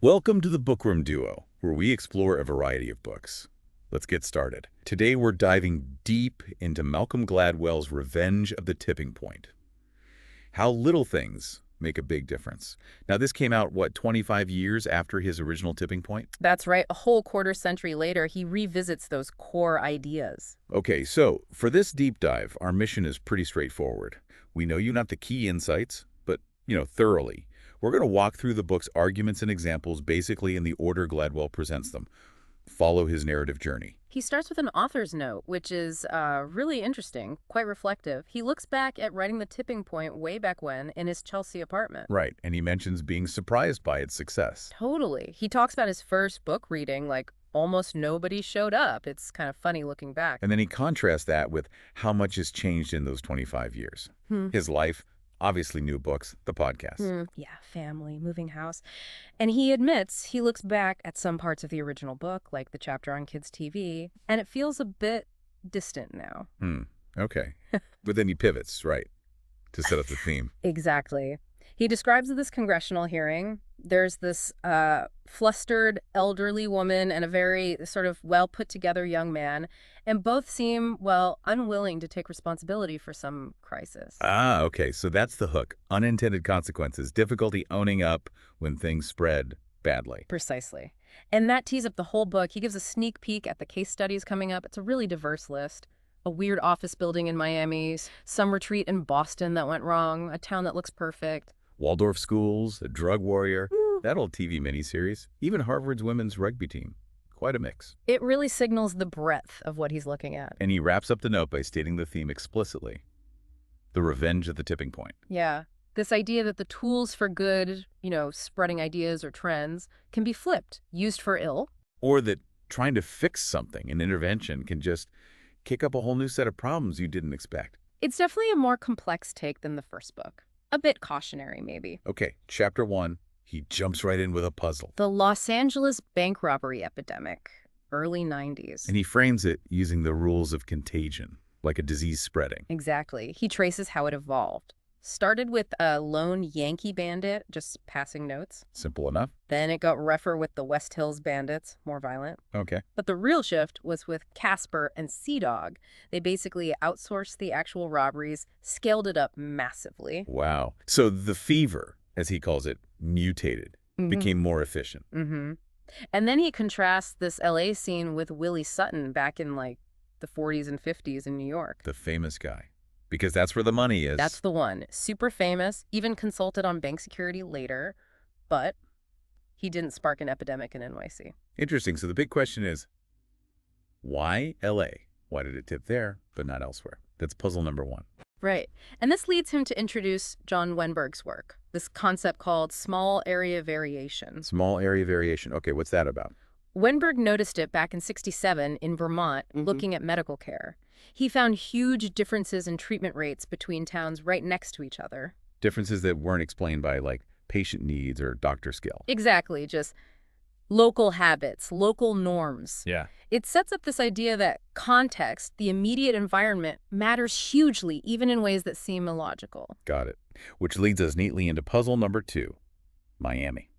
Welcome to the Bookworm Duo, where we explore a variety of books. Let's get started. Today we're diving deep into Malcolm Gladwell's Revenge of the Tipping Point. How little things make a big difference. Now this came out, what, 25 years after his original Tipping Point? That's right. A whole quarter century later, he revisits those core ideas. Okay, so for this deep dive, our mission is pretty straightforward. We know you not the key insights, but, thoroughly. We're going to walk through the book's arguments and examples basically in the order Gladwell presents them. Follow his narrative journey. He starts with an author's note, which is really interesting, quite reflective. He looks back at writing The Tipping Point way back when in his Chelsea apartment. Right, and he mentions being surprised by its success. Totally. He talks about his first book reading, like almost nobody showed up. It's kind of funny looking back. And then he contrasts that with how much has changed in those 25 years. His life, obviously new books, the podcast. Yeah, family, moving house. And he admits he looks back at some parts of the original book, like the chapter on kids' TV, and it feels a bit distant now. Okay. But then he pivots, right, to set up the theme. Exactly. He describes this congressional hearing. There's this flustered elderly woman and a very sort of well-put-together young man, and both seem, well, unwilling to take responsibility for some crisis. Ah, okay, so that's the hook. Unintended consequences, difficulty owning up when things spread badly. Precisely. And that tees up the whole book. He gives a sneak peek at the case studies coming up. It's a really diverse list. A weird office building in Miami, some retreat in Boston that went wrong, a town that looks perfect. Waldorf schools, a drug warrior, that old TV miniseries, even Harvard's women's rugby team. Quite a mix. It really signals the breadth of what he's looking at. And he wraps up the note by stating the theme explicitly. The revenge of the tipping point. Yeah. This idea that the tools for good, spreading ideas or trends, can be flipped, used for ill. Or that trying to fix something, an intervention, can just kick up a whole new set of problems you didn't expect. It's definitely a more complex take than the first book. A bit cautionary, maybe. Okay, chapter 1, he jumps right in with a puzzle. The Los Angeles bank robbery epidemic, early 90s. And he frames it using the rules of contagion, like a disease spreading. Exactly. He traces how it evolved. Started with a lone Yankee bandit, just passing notes. Simple enough. Then it got rougher with the West Hills bandits, more violent. Okay. But the real shift was with Casper and Sea Dog. They basically outsourced the actual robberies, scaled it up massively. Wow. So the fever, as he calls it, mutated, became more efficient. And then he contrasts this LA scene with Willie Sutton back in like the 40s and 50s in New York. The famous guy. Because that's where the money is. That's the one. Super famous, even consulted on bank security later, but he didn't spark an epidemic in NYC. Interesting. So the big question is, why LA? Why did it tip there, but not elsewhere? That's puzzle number 1. Right. And this leads him to introduce John Wenberg's work, this concept called small area variation. Small area variation. Okay, what's that about? Wenberg noticed it back in '67 in Vermont, looking at medical care. He found huge differences in treatment rates between towns right next to each other. Differences that weren't explained by, like, patient needs or doctor skill. Exactly, just local habits, local norms. Yeah. It sets up this idea that context, the immediate environment, matters hugely, even in ways that seem illogical. Got it. Which leads us neatly into puzzle number 2, Miami.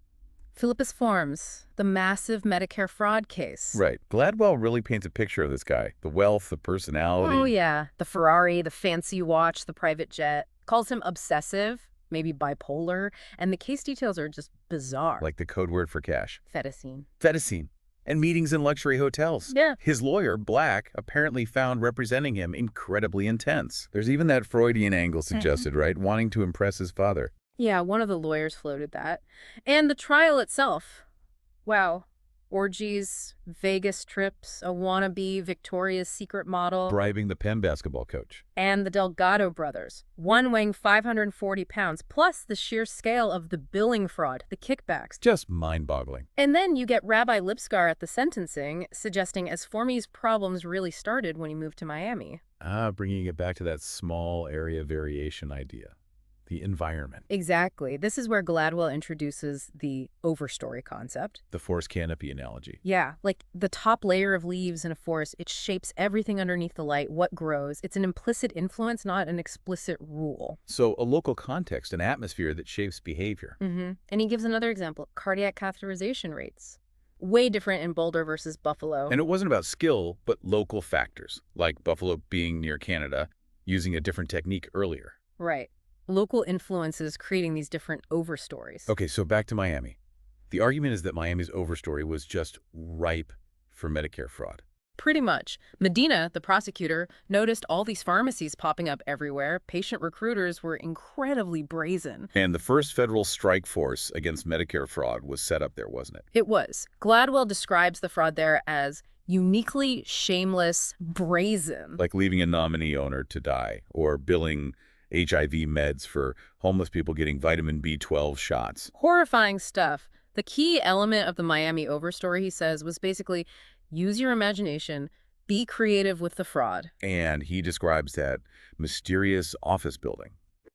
Philippus Forms, the massive Medicare fraud case. Right. Gladwell really paints a picture of this guy. The wealth, the personality. Oh, yeah. The Ferrari, the fancy watch, the private jet. Calls him obsessive, maybe bipolar, and the case details are just bizarre. Like the code word for cash. Fettuccine. Fettuccine. And meetings in luxury hotels. Yeah. His lawyer, Black, apparently found representing him incredibly intense. There's even that Freudian angle suggested, right? Wanting to impress his father. Yeah, one of the lawyers floated that. And the trial itself. Wow. Orgies, Vegas trips, a wannabe Victoria's Secret model. Bribing the Penn basketball coach. And the Delgado brothers, one weighing 540 pounds, plus the sheer scale of the billing fraud, the kickbacks. Just mind-boggling. And then you get Rabbi Lipskar at the sentencing, suggesting Asformi's problems really started when he moved to Miami. Bringing it back to that small area variation idea. The environment. Exactly. This is where Gladwell introduces the overstory concept. The forest canopy analogy. Yeah, like the top layer of leaves in a forest, it shapes everything underneath the light, what grows. It's an implicit influence, not an explicit rule. So a local context, an atmosphere that shapes behavior. And he gives another example, cardiac catheterization rates. Way different in Boulder versus Buffalo. And it wasn't about skill, but local factors, like Buffalo being near Canada, using a different technique earlier. Right. Local influences creating these different overstories. Okay, so back to Miami. The argument is that Miami's overstory was just ripe for Medicare fraud. Pretty much. Medina, the prosecutor, noticed all these pharmacies popping up everywhere. Patient recruiters were incredibly brazen. And the first federal strike force against Medicare fraud was set up there, wasn't it? It was. Gladwell describes the fraud there as uniquely shameless, brazen. Like leaving a nominee owner to die, or billing HIV meds for homeless people getting vitamin B12 shots. Horrifying stuff. The key element of the Miami overstory, he says, was basically use your imagination, be creative with the fraud. And he describes that mysterious office building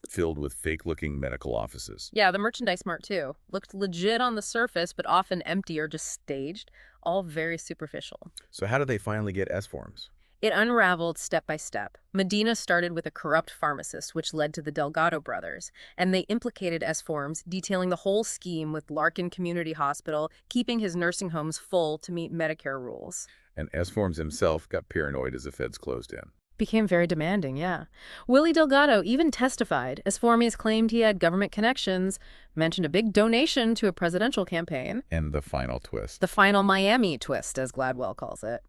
filled with fake-looking medical offices. Yeah, the merchandise mart, too. Looked legit on the surface, but often empty or just staged. All very superficial. So how did they finally get S-forms? It unraveled step by step. Medina started with a corrupt pharmacist, which led to the Delgado brothers, and they implicated S-forms, detailing the whole scheme with Larkin Community Hospital, keeping his nursing homes full to meet Medicare rules. And S-forms himself got paranoid as the feds closed in. Became very demanding, yeah. Willie Delgado even testified. S-formies claimed he had government connections, mentioned a big donation to a presidential campaign. And the final twist. The final Miami twist, as Gladwell calls it.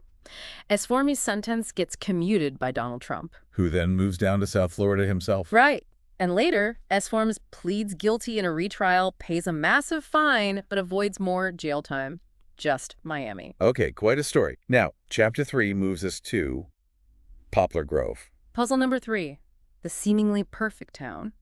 S-formie's sentence gets commuted by Donald Trump. Who then moves down to South Florida himself. Right. And later, S-forms pleads guilty in a retrial, pays a massive fine, but avoids more jail time. Just Miami. Okay, quite a story. Now, Chapter 3 moves us to Poplar Grove. Puzzle number 3. The seemingly perfect town.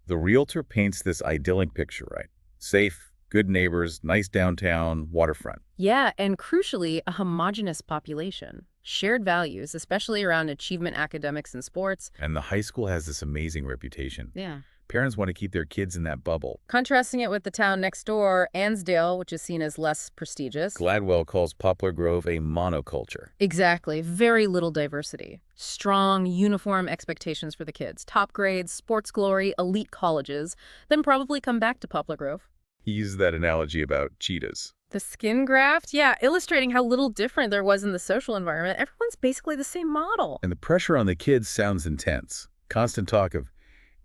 The realtor paints this idyllic picture, right? Safe, good neighbors, nice downtown, waterfront. Yeah, and crucially, a homogenous population. Shared values, especially around achievement, academics, and sports. And the high school has this amazing reputation. Yeah. Parents want to keep their kids in that bubble. Contrasting it with the town next door, Ansdale, which is seen as less prestigious. Gladwell calls Poplar Grove a monoculture. Exactly. Very little diversity. Strong, uniform expectations for the kids. Top grades, sports glory, elite colleges. Then probably come back to Poplar Grove. He uses that analogy about cheetahs. The skin graft? Yeah, illustrating how little different there was in the social environment. Everyone's basically the same model. And the pressure on the kids sounds intense. Constant talk of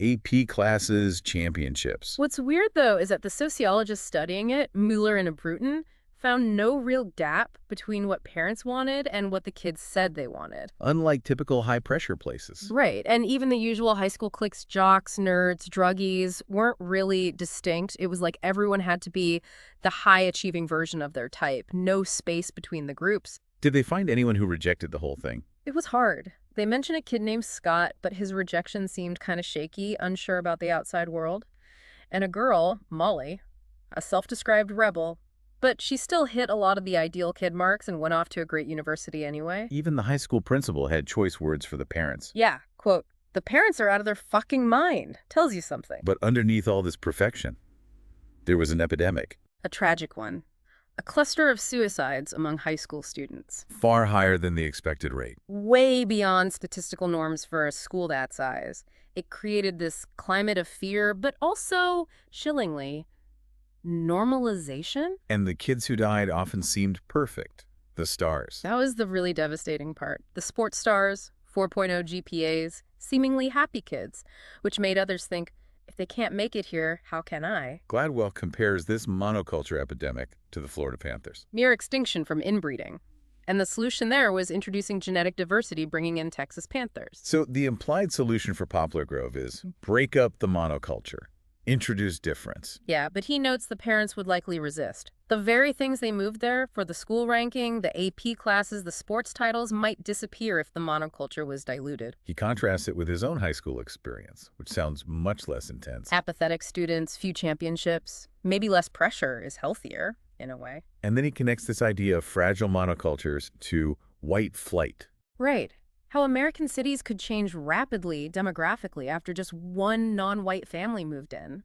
AP classes, championships. What's weird, though, is that the sociologists studying it, Mueller and Bruton, found no real gap between what parents wanted and what the kids said they wanted. Unlike typical high-pressure places. Right, and even the usual high school cliques, jocks, nerds, druggies, weren't really distinct. It was like everyone had to be the high-achieving version of their type. No space between the groups. Did they find anyone who rejected the whole thing? It was hard. They mention a kid named Scott, but his rejection seemed kind of shaky, unsure about the outside world. And a girl, Molly, a self-described rebel, but she still hit a lot of the ideal kid marks and went off to a great university anyway. Even the high school principal had choice words for the parents. Yeah, quote, "The parents are out of their fucking mind." Tells you something. But underneath all this perfection, there was an epidemic. A tragic one. A cluster of suicides among high school students. Far higher than the expected rate. Way beyond statistical norms for a school that size. It created this climate of fear, but also, chillingly, normalization? And the kids who died often seemed perfect. The stars. That was the really devastating part. The sports stars, 4.0 GPAs, seemingly happy kids, which made others think, if they can't make it here, how can I? Gladwell compares this monoculture epidemic to the Florida Panthers. Mere extinction from inbreeding. And the solution there was introducing genetic diversity, bringing in Texas Panthers. So the implied solution for Poplar Grove is break up the monoculture. Introduce difference. Yeah, but he notes the parents would likely resist. The very things they moved there, for the school ranking, the AP classes, the sports titles, might disappear if the monoculture was diluted. He contrasts it with his own high school experience, which sounds much less intense. Apathetic students, few championships, maybe less pressure is healthier, in a way. And then he connects this idea of fragile monocultures to white flight. Right. how American cities could change rapidly demographically after just one non-white family moved in.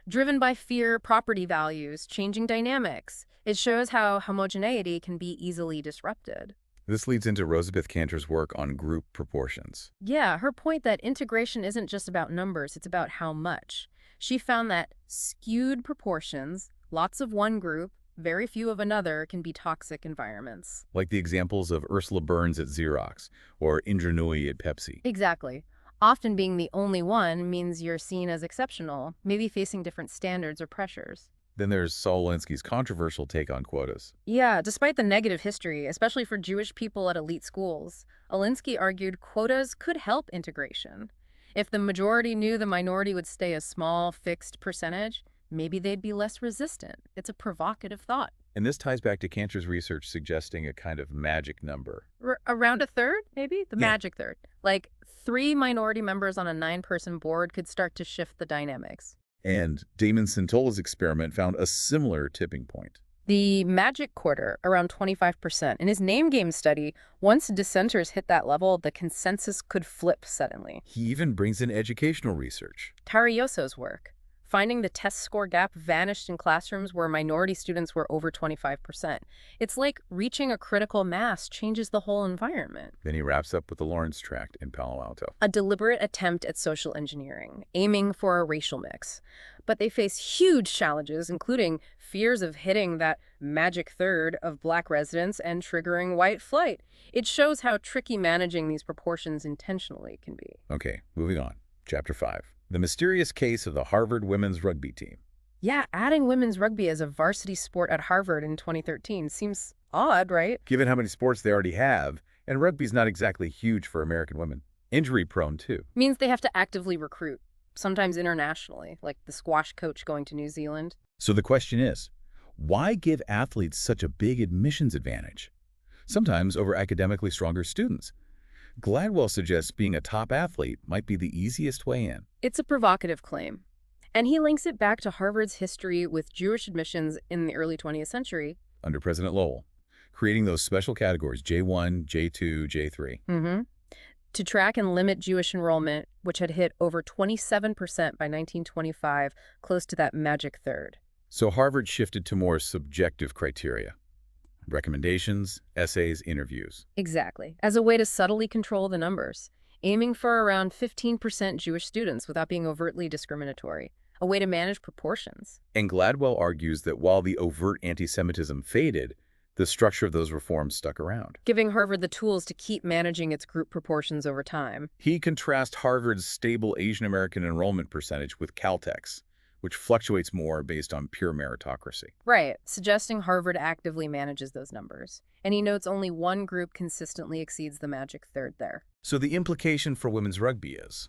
Driven by fear, property values, changing dynamics, it shows how homogeneity can be easily disrupted. This leads into Rosabeth Kantor's work on group proportions. Yeah, her point that integration isn't just about numbers, it's about how much. She found that skewed proportions, lots of one group, very few of another, can be toxic environments. Like the examples of Ursula Burns at Xerox or Indra Nooyi at Pepsi. Exactly. Often being the only one means you're seen as exceptional, maybe facing different standards or pressures. Then there's Saul Alinsky's controversial take on quotas. Yeah, despite the negative history, especially for Jewish people at elite schools, Alinsky argued quotas could help integration. If the majority knew the minority would stay a small, fixed percentage, maybe they'd be less resistant. It's a provocative thought. And this ties back to Kantor's research suggesting a kind of magic number. Around a third, maybe? The Yeah. magic third. Like 3 minority members on a 9-person board could start to shift the dynamics. And Damon Centola's experiment found a similar tipping point. The magic quarter, around 25%. In his name game study, once dissenters hit that level, the consensus could flip suddenly. He even brings in educational research. Tarayoso's work, finding the test score gap vanished in classrooms where minority students were over 25%. It's like reaching a critical mass changes the whole environment. Then he wraps up with the Lawrence Tract in Palo Alto. A deliberate attempt at social engineering, aiming for a racial mix. But they face huge challenges, including fears of hitting that magic third of black residents and triggering white flight. It shows how tricky managing these proportions intentionally can be. Okay, moving on. Chapter 5. The mysterious case of the Harvard women's rugby team. Yeah, adding women's rugby as a varsity sport at Harvard in 2013 seems odd, right? Given how many sports they already have, and rugby's not exactly huge for American women. Injury-prone, too. Means they have to actively recruit, sometimes internationally, like the squash coach going to New Zealand. So the question is, why give athletes such a big admissions advantage? Sometimes over academically stronger students. Gladwell suggests being a top athlete might be the easiest way in. It's a provocative claim. And he links it back to Harvard's history with Jewish admissions in the early 20th century. Under President Lowell, creating those special categories, J1, J2, J3. To track and limit Jewish enrollment, which had hit over 27% by 1925, close to that magic third. So Harvard shifted to more subjective criteria. Recommendations, essays, interviews. Exactly, as a way to subtly control the numbers, aiming for around 15% Jewish students without being overtly discriminatory, a way to manage proportions. And Gladwell argues that while the overt anti-Semitism faded, the structure of those reforms stuck around. Giving Harvard the tools to keep managing its group proportions over time. He contrasts Harvard's stable Asian American enrollment percentage with Caltech's, which fluctuates more based on pure meritocracy. Right, suggesting Harvard actively manages those numbers. And he notes only one group consistently exceeds the magic third there. So the implication for women's rugby is?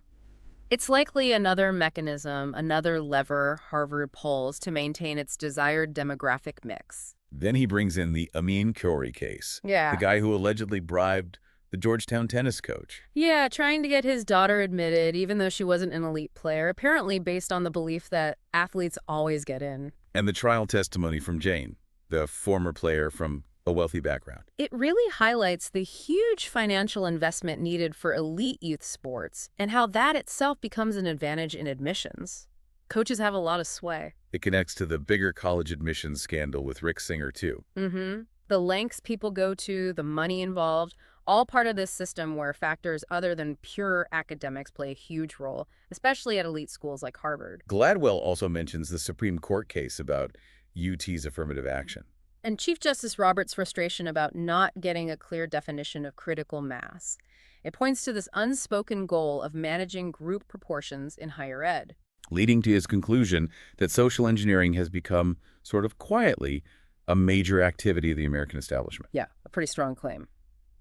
It's likely another mechanism, another lever Harvard pulls to maintain its desired demographic mix. Then he brings in the Amin Khoury case, Yeah. the guy who allegedly bribed the Georgetown tennis coach. Yeah, trying to get his daughter admitted, even though she wasn't an elite player, apparently based on the belief that athletes always get in. And the trial testimony from Jane, the former player from a wealthy background. It really highlights the huge financial investment needed for elite youth sports and how that itself becomes an advantage in admissions. Coaches have a lot of sway. It connects to the bigger college admissions scandal with Rick Singer, too. The lengths people go to, the money involved, all part of this system where factors other than pure academics play a huge role, especially at elite schools like Harvard. Gladwell also mentions the Supreme Court case about UT's affirmative action. And Chief Justice Roberts' frustration about not getting a clear definition of critical mass. It points to this unspoken goal of managing group proportions in higher ed. Leading to his conclusion that social engineering has become, sort of quietly, a major activity of the American establishment. Yeah, a pretty strong claim.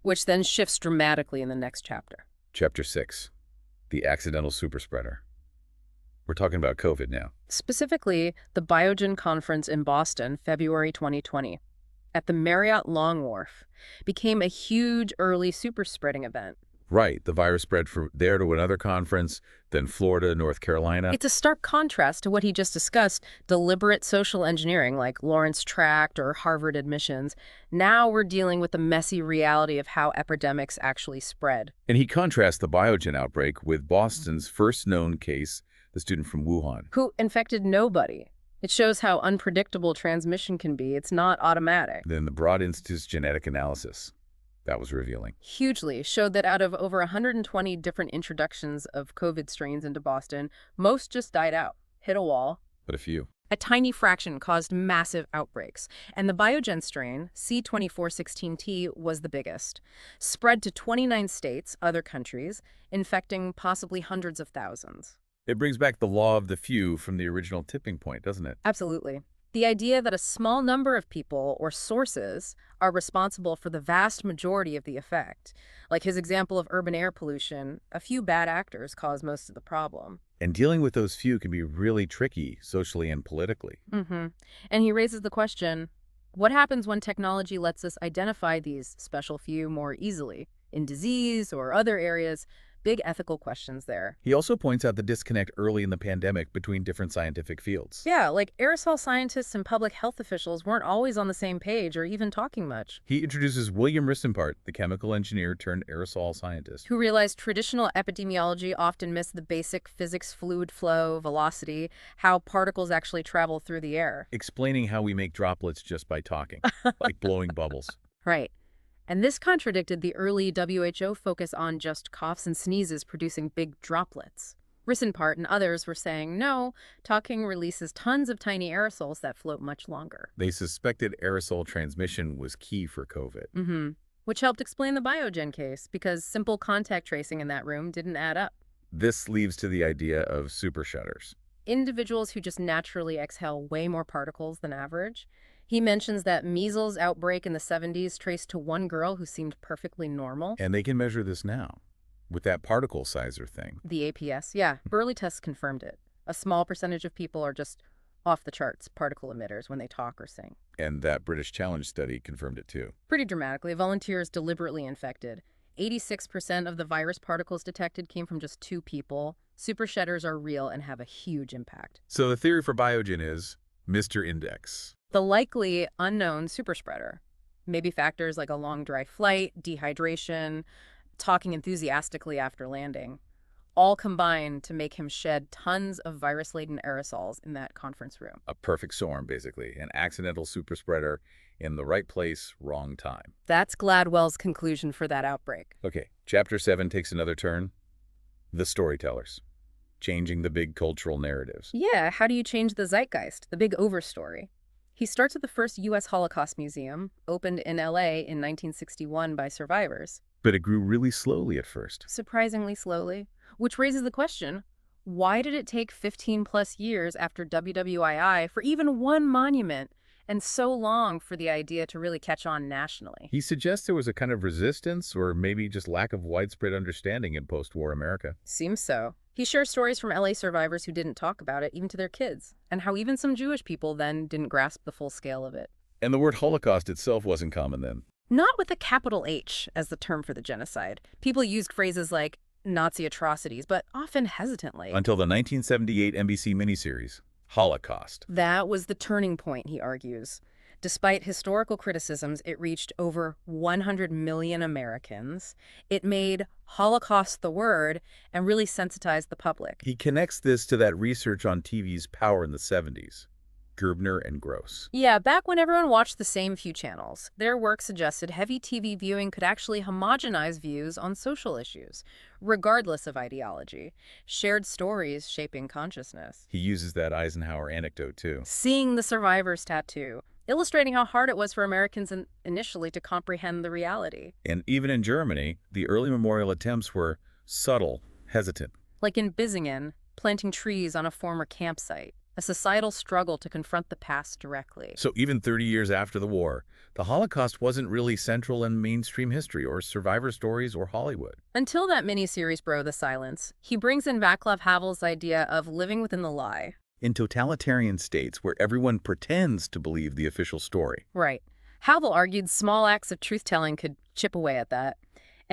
Which then shifts dramatically in the next chapter. Chapter 6, the accidental superspreader. We're talking about COVID now. Specifically, the Biogen Conference in Boston, February 2020, at the Marriott Long Wharf, became a huge early superspreading event. Right, the virus spread from there to another conference, then Florida, North Carolina. It's a stark contrast to what he just discussed, deliberate social engineering like Lawrence Tract or Harvard admissions. Now we're dealing with the messy reality of how epidemics actually spread. And he contrasts the biogen outbreak with Boston's first known case, the student from Wuhan. Who infected nobody. It shows how unpredictable transmission can be. It's not automatic. Then the Broad Institute's genetic analysis. That was revealing. Hugely showed that out of over 120 different introductions of COVID strains into Boston, most just died out, hit a wall. But a few. A tiny fraction caused massive outbreaks, and the Biogen strain, C2416T, was the biggest. Spread to 29 states, other countries, infecting possibly hundreds of thousands. It brings back the law of the few from the original tipping point, doesn't it? Absolutely. The idea that a small number of people or sources are responsible for the vast majority of the effect. Like his example of urban air pollution, a few bad actors cause most of the problem. And dealing with those few can be really tricky, socially and politically. And he raises the question, what happens when technology lets us identify these special few more easily? In disease or other areas, big ethical questions there. He also points out the disconnect early in the pandemic between different scientific fields. Yeah, like aerosol scientists and public health officials weren't always on the same page or even talking much. He introduces William Risenpart, the chemical engineer turned aerosol scientist, Who realized traditional epidemiology often missed the basic physics, fluid flow, velocity, how particles actually travel through the air. explaining how we make droplets just by talking, like blowing bubbles. Right. And this contradicted the early WHO focus on just coughs and sneezes producing big droplets. Risenpart and others were saying, no, talking releases tons of tiny aerosols that float much longer. They suspected aerosol transmission was key for COVID. Which helped explain the Biogen case, because simple contact tracing in that room didn't add up. This leads to the idea of super shutters. Individuals who just naturally exhale way more particles than average. He mentions that measles outbreak in the 70s traced to one girl who seemed perfectly normal. And they can measure this now with that particle sizer thing. The APS, yeah. Burley tests confirmed it. A small percentage of people are just off the charts particle emitters when they talk or sing. And that British Challenge study confirmed it too. Pretty dramatically, volunteers deliberately infected. 86% of the virus particles detected came from just 2 people. Super shedders are real and have a huge impact. So the theory for Biogen is Mr. Index. The likely unknown superspreader. Maybe factors like a long dry flight, dehydration, talking enthusiastically after landing, all combine to make him shed tons of virus-laden aerosols in that conference room. A perfect storm, basically. An accidental super spreader in the right place, wrong time. That's Gladwell's conclusion for that outbreak. Okay, chapter 7 takes another turn. The storytellers. Changing the big cultural narratives. Yeah, how do you change the zeitgeist, the big overstory? He starts at the first U.S. Holocaust Museum, opened in L.A. in 1961 by survivors. But it grew really slowly at first. Surprisingly slowly. Which raises the question, why did it take 15-plus years after WWII for even one monument, and so long for the idea to really catch on nationally? He suggests there was a kind of resistance or maybe just lack of widespread understanding in post-war America. Seems so. He shares stories from LA survivors who didn't talk about it, even to their kids, and how even some Jewish people then didn't grasp the full scale of it. And the word Holocaust itself wasn't common then. Not with a capital H as the term for the genocide. People used phrases like Nazi atrocities, but often hesitantly. Until the 1978 NBC miniseries, Holocaust. That was the turning point, he argues. Despite historical criticisms, it reached over 100 million Americans. It made Holocaust the word and really sensitized the public. He connects this to that research on TV's power in the 70s, Gerbner and Gross. Yeah, back when everyone watched the same few channels, their work suggested heavy TV viewing could actually homogenize views on social issues, regardless of ideology. Shared stories shaping consciousness. He uses that Eisenhower anecdote too. Seeing the survivor's tattoo, illustrating how hard it was for Americans initially to comprehend the reality. And even in Germany, the early memorial attempts were subtle, hesitant. Like in Bissingen, planting trees on a former campsite, a societal struggle to confront the past directly. So even 30 years after the war, the Holocaust wasn't really central in mainstream history or survivor stories or Hollywood. Until that miniseries Bro the Silence, he brings in Václav Havel's idea of living within the lie. In totalitarian states where everyone pretends to believe the official story. Right. Havel argued small acts of truth-telling could chip away at that.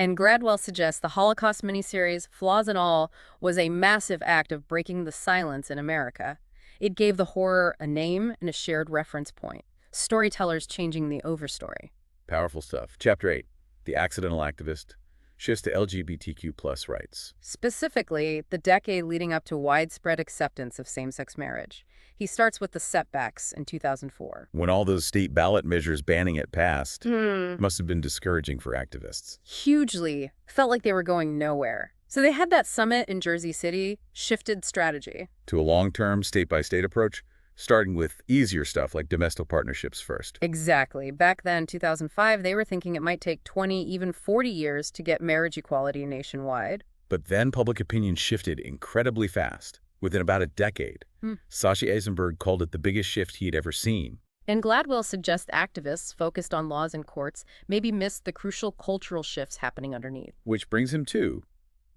And Gladwell suggests the Holocaust miniseries, flaws and all, was a massive act of breaking the silence in America. It gave the horror a name and a shared reference point, storytellers changing the overstory. Powerful stuff. Chapter 8, The Accidental Activist, shifts to LGBTQ plus rights. Specifically, the decade leading up to widespread acceptance of same-sex marriage. He starts with the setbacks in 2004. When all those state ballot measures banning it passed, it must have been discouraging for activists. Hugely. Felt like they were going nowhere. So they had that summit in Jersey City, shifted strategy. To a long-term, state-by-state approach, starting with easier stuff like domestic partnerships first. Exactly. Back then, 2005, they were thinking it might take 20, even 40 years to get marriage equality nationwide. But then public opinion shifted incredibly fast. Within about a decade, Sashi Eisenberg called it the biggest shift he had ever seen. And Gladwell suggests activists focused on laws and courts maybe missed the crucial cultural shifts happening underneath. Which brings him to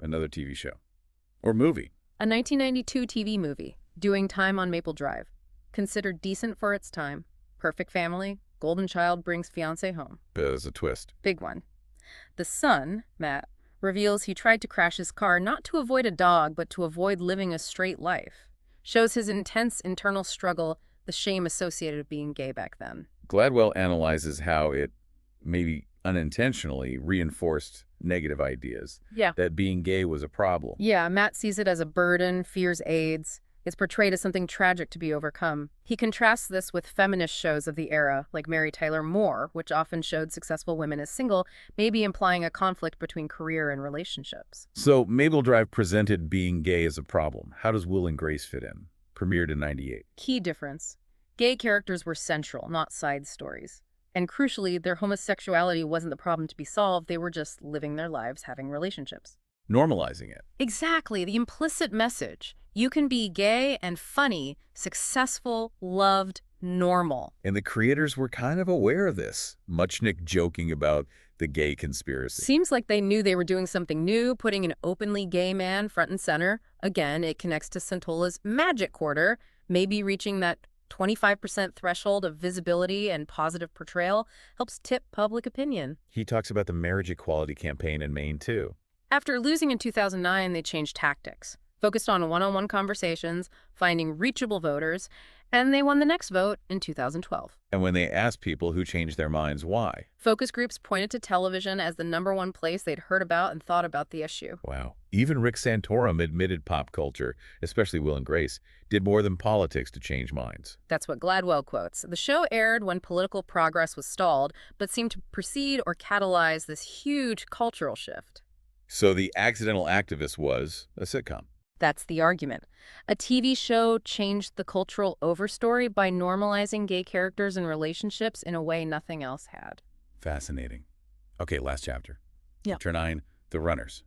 another TV show. Or movie. A 1992 TV movie, Doing Time on Maple Drive. Considered decent for its time. Perfect family. Golden child brings fiancé home. There's a twist. Big one. The son, Matt, reveals he tried to crash his car not to avoid a dog, but to avoid living a straight life. Shows his intense internal struggle, the shame associated with being gay back then. Gladwell analyzes how it, maybe unintentionally, reinforced negative ideas. That being gay was a problem. Yeah, Matt sees it as a burden, fears AIDS. It's portrayed as something tragic to be overcome. He contrasts this with feminist shows of the era, like Mary Tyler Moore, which often showed successful women as single, maybe implying a conflict between career and relationships. So Maple Drive presented being gay as a problem. How does Will and Grace fit in? Premiered in '98. Key difference. Gay characters were central, not side stories. And crucially, their homosexuality wasn't the problem to be solved. They were just living their lives, having relationships. Normalizing it. Exactly, the implicit message. You can be gay and funny, successful, loved, normal. And the creators were kind of aware of this. Muchnick joking about the gay conspiracy. Seems like they knew they were doing something new, putting an openly gay man front and center. Again, it connects to Santola's Magic Quarter, maybe reaching that 25% threshold of visibility and positive portrayal helps tip public opinion. He talks about the marriage equality campaign in Maine, too. After losing in 2009, they changed tactics. Focused on one-on-one conversations, finding reachable voters, and they won the next vote in 2012. And when they asked people who changed their minds why. Focus groups pointed to television as the #1 place they'd heard about and thought about the issue. Wow. Even Rick Santorum admitted pop culture, especially Will and Grace, did more than politics to change minds. That's what Gladwell quotes. The show aired when political progress was stalled, but seemed to precede or catalyze this huge cultural shift. So The Accidental Activist was a sitcom. That's the argument. A TV show changed the cultural overstory by normalizing gay characters and relationships in a way nothing else had. Fascinating. Okay, last chapter. Yeah. Chapter 9, The Runners.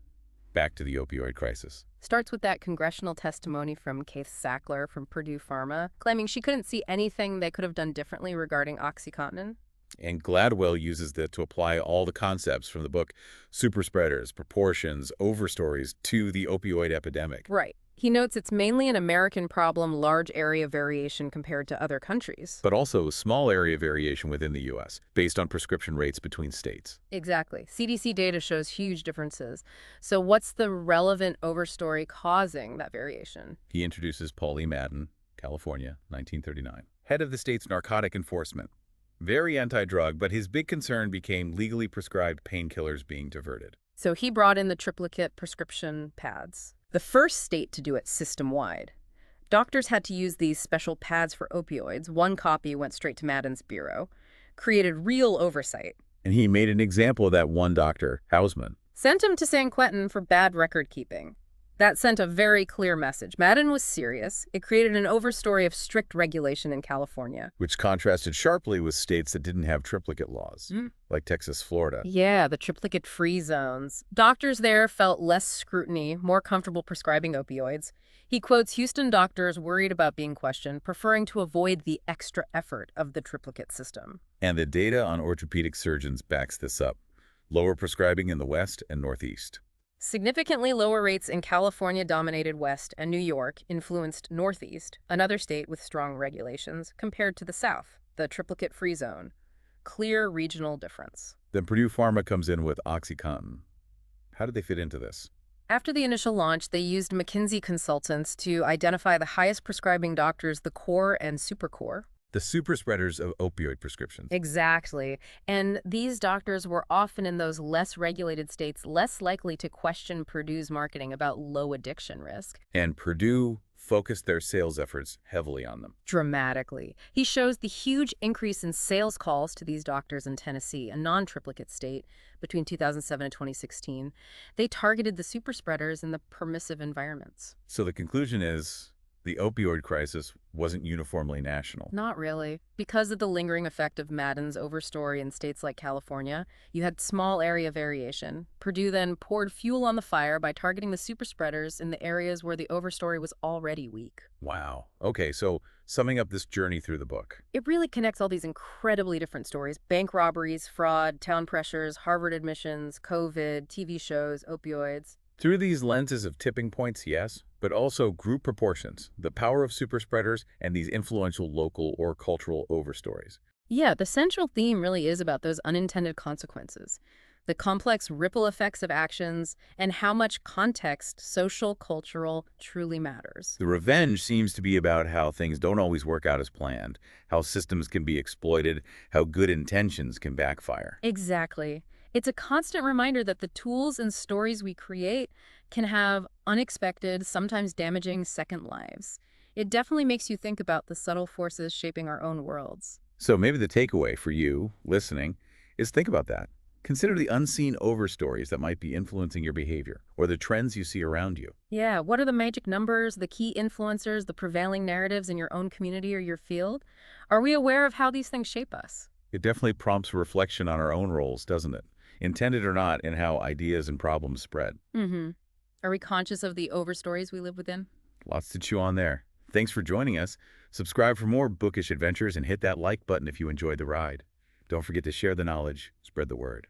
Back to the opioid crisis. Starts with that congressional testimony from Keith Sackler from Purdue Pharma, claiming she couldn't see anything they could have done differently regarding OxyContin. And Gladwell uses that to apply all the concepts from the book Superspreaders, Proportions, Overstories to the opioid epidemic. Right. He notes it's mainly an American problem, large area variation compared to other countries. But also small area variation within the U.S., based on prescription rates between states. Exactly. CDC data shows huge differences. So what's the relevant overstory causing that variation? He introduces Paul E. Madden, California, 1939, head of the state's narcotic enforcement. Very anti-drug, but his big concern became legally prescribed painkillers being diverted. So he brought in the triplicate prescription pads, the first state to do it system-wide. Doctors had to use these special pads for opioids. One copy went straight to Madden's bureau, created real oversight. And he made an example of that one doctor, Hausman. Sent him to San Quentin for bad record keeping. That sent a very clear message. Madden was serious. It created an overstory of strict regulation in California. Which contrasted sharply with states that didn't have triplicate laws, like Texas, Florida. Yeah, the triplicate-free zones. Doctors there felt less scrutiny, more comfortable prescribing opioids. He quotes Houston doctors worried about being questioned, preferring to avoid the extra effort of the triplicate system. And the data on orthopedic surgeons backs this up. Lower prescribing in the West and Northeast. Significantly lower rates in California-dominated West and New York influenced Northeast, another state with strong regulations, compared to the South, the triplicate-free zone. Clear regional difference. Then Purdue Pharma comes in with OxyContin. How did they fit into this? After the initial launch, they used McKinsey consultants to identify the highest prescribing doctors, the core and supercore. The super spreaders of opioid prescriptions. Exactly. And these doctors were often in those less regulated states, less likely to question Purdue's marketing about low addiction risk. And Purdue focused their sales efforts heavily on them. Dramatically. He shows the huge increase in sales calls to these doctors in Tennessee, a non-triplicate state, between 2007 and 2016. They targeted the super spreaders in the permissive environments. So the conclusion is the opioid crisis wasn't uniformly national. Not really. Because of the lingering effect of Madden's overstory in states like California, you had small area variation. Purdue then poured fuel on the fire by targeting the super spreaders in the areas where the overstory was already weak. Wow. Okay, so summing up this journey through the book. It really connects all these incredibly different stories: bank robberies, fraud, town pressures, Harvard admissions, COVID, TV shows, opioids. Through these lenses of tipping points, yes, but also group proportions, the power of super spreaders, and these influential local or cultural overstories. Yeah, the central theme really is about those unintended consequences, the complex ripple effects of actions, and how much context, social, cultural, truly matters. The revenge seems to be about how things don't always work out as planned, how systems can be exploited, how good intentions can backfire. Exactly. It's a constant reminder that the tools and stories we create can have unexpected, sometimes damaging second lives. It definitely makes you think about the subtle forces shaping our own worlds. So maybe the takeaway for you, listening, is think about that. Consider the unseen overstories that might be influencing your behavior, or the trends you see around you. Yeah, what are the magic numbers, the key influencers, the prevailing narratives in your own community or your field? Are we aware of how these things shape us? It definitely prompts reflection on our own roles, doesn't it? Intended or not, in how ideas and problems spread. Mm-hmm. Are we conscious of the overstories we live within? Lots to chew on there. Thanks for joining us. Subscribe for more bookish adventures and hit that like button if you enjoyed the ride. Don't forget to share the knowledge, spread the word.